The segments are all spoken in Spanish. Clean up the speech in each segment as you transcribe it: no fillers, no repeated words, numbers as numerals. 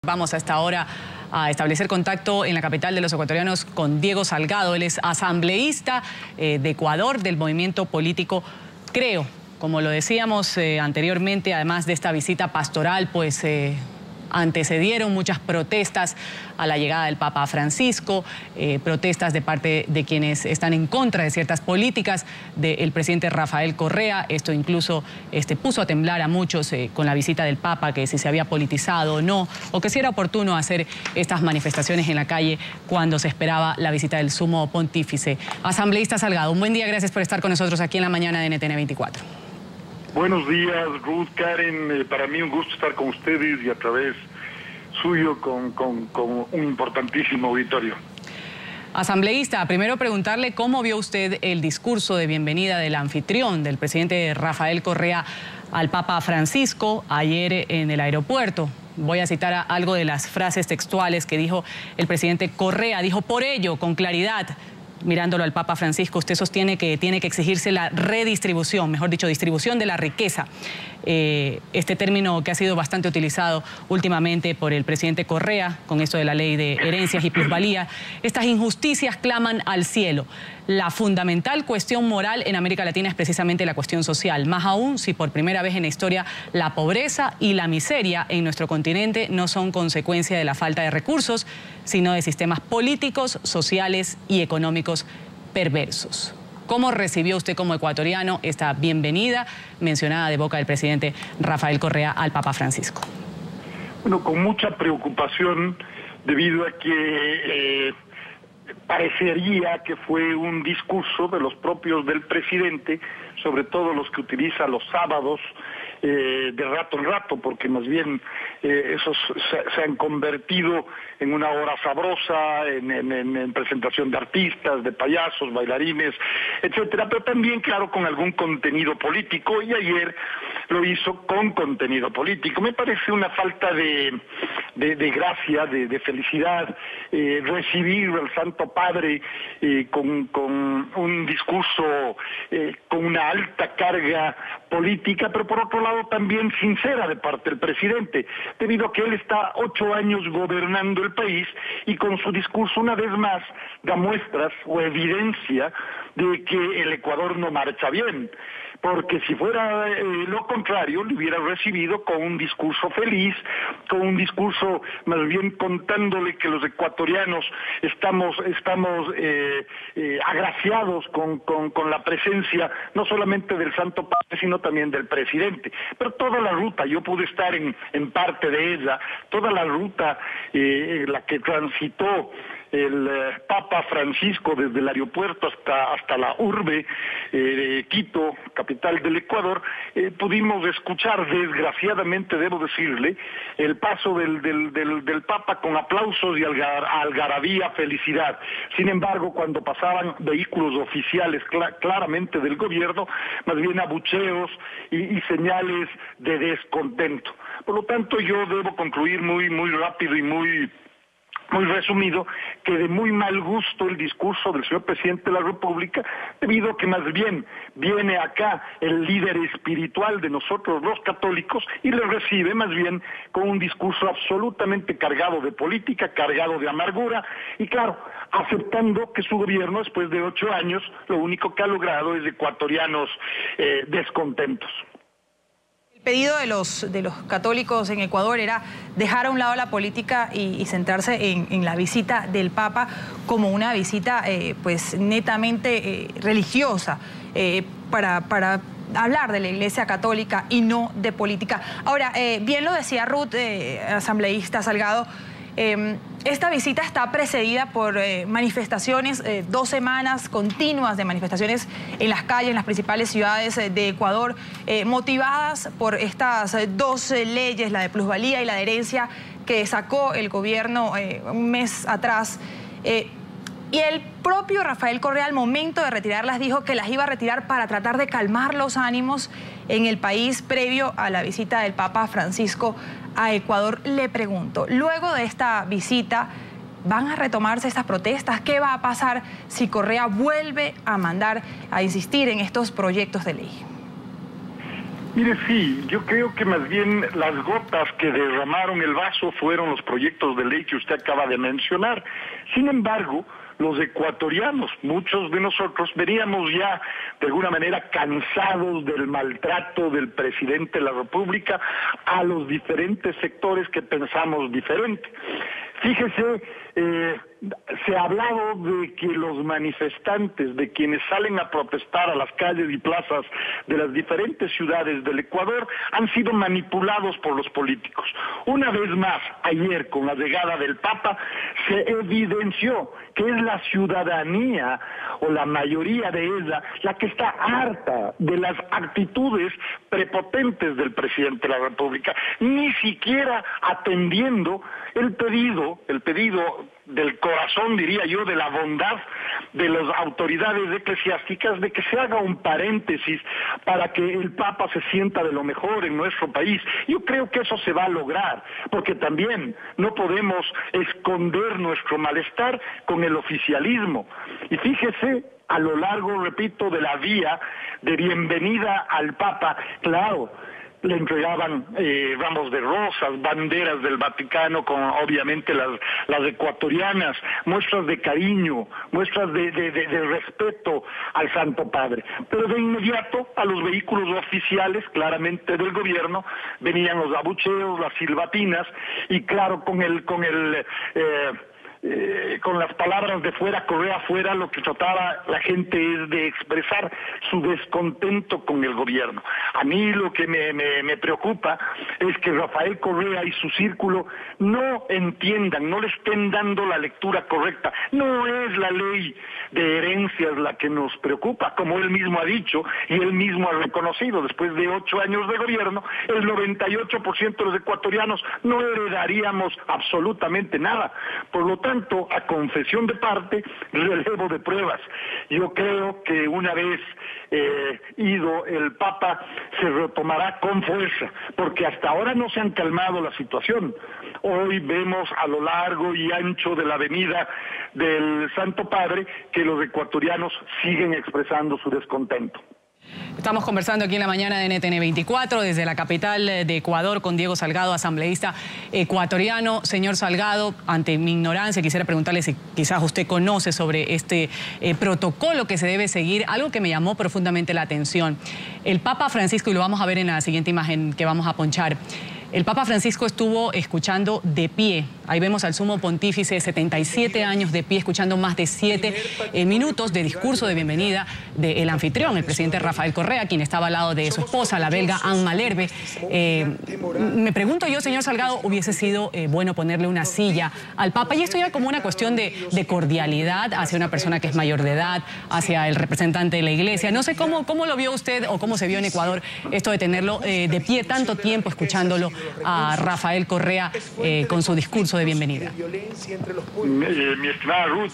Vamos a esta hora a establecer contacto en la capital de los ecuatorianos con Diego Salgado. Él es asambleísta de Ecuador, del movimiento político Creo. Como lo decíamos anteriormente, además de esta visita pastoral, pues antecedieron muchas protestas a la llegada del Papa Francisco, protestas de parte de quienes están en contra de ciertas políticas del presidente Rafael Correa. Esto incluso puso a temblar a muchos con la visita del Papa, que si se había politizado o no, o que si era oportuno hacer estas manifestaciones en la calle cuando se esperaba la visita del sumo pontífice. Asambleísta Salgado, un buen dí, gracias por estar con nosotros aquí en la mañana de NTN 24. Buenos días, Ruth, Karen. Para mí un gusto estar con ustedes y a través suyo con un importantísimo auditorio. Asambleísta, primero preguntarle cómo vio usted el discurso de bienvenida del anfitrión, del presidente Rafael Correa, al Papa Francisco ayer en el aeropuerto. Voy a citar algo de las frases textuales que dijo el presidente Correa. Dijo: por ello, con claridad, mirándolo al Papa Francisco, usted sostiene que tiene que exigirse la redistribución, mejor dicho, distribución de la riqueza. Este término que ha sido bastante utilizado últimamente por el presidente Correa, con esto de la ley de herencias y plusvalía. Estas injusticias claman al cielo. La fundamental cuestión moral en América Latina es precisamente la cuestión social, más aún si por primera vez en la historia la pobreza y la miseria en nuestro continente no son consecuencia de la falta de recursos, sino de sistemas políticos, sociales y económicos perversos. ¿Cómo recibió usted como ecuatoriano esta bienvenida mencionada de boca del presidente Rafael Correa al Papa Francisco? Bueno, con mucha preocupación, debido a que parecería que fue un discurso de los propios del presidente, sobre todo los que utiliza los sábados, de rato en rato, porque más bien esos se han convertido en una hora sabrosa, en presentación de artistas, de payasos, bailarines, etcétera, pero también, claro, con algún contenido político, y ayer lo hizo con contenido político. Me parece una falta de gracia, de felicidad, recibir al Santo Padre con un discurso con una alta carga política, pero por otro lado también sincera de parte del presidente, debido a que él está 8 años gobernando el país y con su discurso una vez más da muestras o evidencia de que el Ecuador no marcha bien. Porque si fuera lo contrario, le hubiera recibido con un discurso feliz, con un discurso más bien contándole que los ecuatorianos estamos agraciados con la presencia no solamente del Santo Padre, sino también del presidente. Pero toda la ruta, yo pude estar en parte de ella, toda la ruta la que transitó el Papa Francisco desde el aeropuerto hasta la urbe Quito, capital del Ecuador, pudimos escuchar, desgraciadamente debo decirle, el paso del Papa con aplausos y algarabía, felicidad. Sin embargo, cuando pasaban vehículos oficiales claramente del gobierno, más bien abucheos y señales de descontento. Por lo tanto, yo debo concluir muy rápido y muy resumido, que de muy mal gusto el discurso del señor presidente de la República, debido a que más bien viene acá el líder espiritual de nosotros los católicos y le recibe más bien con un discurso absolutamente cargado de política, cargado de amargura y claro, aceptando que su gobierno después de 8 años lo único que ha logrado es ecuatorianos descontentos. El pedido de los católicos en Ecuador era dejar a un lado la política y centrarse en la visita del Papa como una visita pues netamente religiosa para hablar de la Iglesia Católica y no de política. Ahora, bien lo decía Ruth, asambleísta Salgado, esta visita está precedida por manifestaciones, 2 semanas continuas de manifestaciones en las calles, en las principales ciudades de Ecuador, motivadas por estas 2 leyes, la de plusvalía y la de herencia, que sacó el gobierno un mes atrás. Y el propio Rafael Correa, al momento de retirarlas, dijo que las iba a retirar para tratar de calmar los ánimos en el país previo a la visita del Papa Francisco a Ecuador. Le pregunto, luego de esta visita, ¿van a retomarse estas protestas? ¿Qué va a pasar si Correa vuelve a insistir en estos proyectos de ley? Mire, sí, yo creo que más bien las gotas que derramaron el vaso fueron los proyectos de ley que usted acaba de mencionar. Sin embargo, los ecuatorianos, muchos de nosotros, veníamos ya de alguna manera cansados del maltrato del presidente de la República a los diferentes sectores que pensamos diferente. Fíjese, se ha hablado de que los manifestantes, de quienes salen a protestar a las calles y plazas de las diferentes ciudades del Ecuador, han sido manipulados por los políticos. Una vez más, ayer, con la llegada del Papa, se evidenció que es la ciudadanía, o la mayoría de ella, la que está harta de las actitudes prepotentes del presidente de la República, ni siquiera atendiendo el pedido del corazón, diría yo, de la bondad de las autoridades eclesiásticas, de que se haga un paréntesis para que el Papa se sienta de lo mejor en nuestro país. Yo creo que eso se va a lograr, porque también no podemos esconder nuestro malestar con el oficialismo. Y fíjese, a lo largo, repito, de la vía de bienvenida al Papa, claro, le entregaban ramos de rosas, banderas del Vaticano con obviamente las ecuatorianas, muestras de cariño, muestras de respeto al Santo Padre. Pero de inmediato a los vehículos oficiales, claramente del gobierno, venían los abucheos, las silbatinas, y claro, con las palabras de fuera, Correa fuera, lo que trataba la gente es de expresar su descontento con el gobierno. A mí lo que me preocupa es que Rafael Correa y su círculo no entiendan, no le estén dando la lectura correcta. No es la ley de herencias la que nos preocupa, como él mismo ha dicho y él mismo ha reconocido. Después de 8 años de gobierno, el 98% de los ecuatorianos no heredaríamos absolutamente nada. Por lo tanto, a confesión de parte, relevo de pruebas. Yo creo que una vez ido el Papa se retomará con fuerza, porque hasta ahora no se han calmado la situación. Hoy vemos a lo largo y ancho de la avenida del Santo Padre que los ecuatorianos siguen expresando su descontento. Estamos conversando aquí en la mañana de NTN 24 desde la capital de Ecuador con Diego Salgado, asambleísta ecuatoriano. Señor Salgado, ante mi ignorancia quisiera preguntarle si quizás usted conoce sobre este protocolo que se debe seguir, algo que me llamó profundamente la atención. El Papa Francisco, y lo vamos a ver en la siguiente imagen que vamos a ponchar, el Papa Francisco estuvo escuchando de pie. Ahí vemos al sumo pontífice, 77 años de pie, escuchando más de 7 minutos de discurso de bienvenida del anfitrión, el presidente Rafael Correa, quien estaba al lado de su esposa, la belga Anne Malherbe. Me pregunto yo, señor Salgado, hubiese sido bueno ponerle una silla al Papa, y esto ya como una cuestión de cordialidad hacia una persona que es mayor de edad, hacia el representante de la Iglesia. No sé cómo lo vio usted o cómo se vio en Ecuador esto de tenerlo de pie tanto tiempo escuchándolo a Rafael Correa con su discurso de bienvenida. Mi estimada Ruth,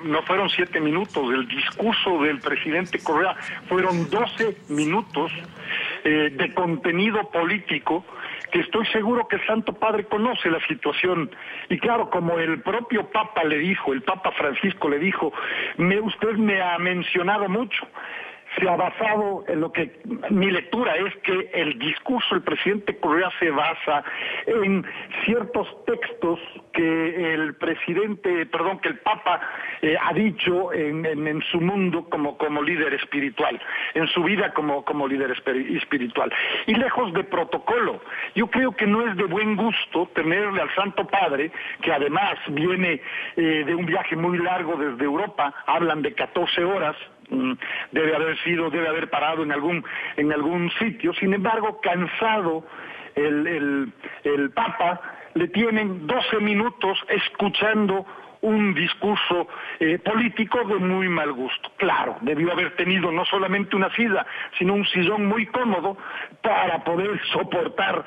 no fueron 7 minutos. El discurso del presidente Correa fueron 12 minutos de contenido político que estoy seguro que el Santo Padre conoce la situación. Y claro, como el propio Papa le dijo, el Papa Francisco le dijo, usted me ha mencionado mucho. Se ha basado en lo que mi lectura es que el discurso del presidente Correa se basa en ciertos textos que el Papa ha dicho en su mundo como líder espiritual, en su vida como líder espiritual. Y lejos de protocolo, yo creo que no es de buen gusto tenerle al Santo Padre, que además viene de un viaje muy largo desde Europa, hablan de 14 horas, debe haber parado en algún sitio. Sin embargo, cansado el Papa, le tienen 12 minutos escuchando un discurso político de muy mal gusto. Claro, debió haber tenido no solamente una silla, sino un sillón muy cómodo para poder soportar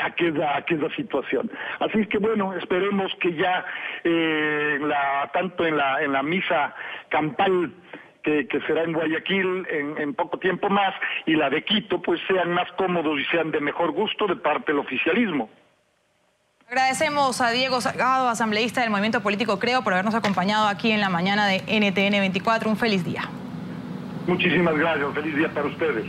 aquella situación. Así es que bueno, esperemos que ya tanto en la misa campal que será en Guayaquil en poco tiempo más, y la de Quito, pues sean más cómodos y sean de mejor gusto de parte del oficialismo. Agradecemos a Diego Salgado, asambleísta del Movimiento Político Creo, por habernos acompañado aquí en la mañana de NTN 24. Un feliz día. Muchísimas gracias. Feliz día para ustedes.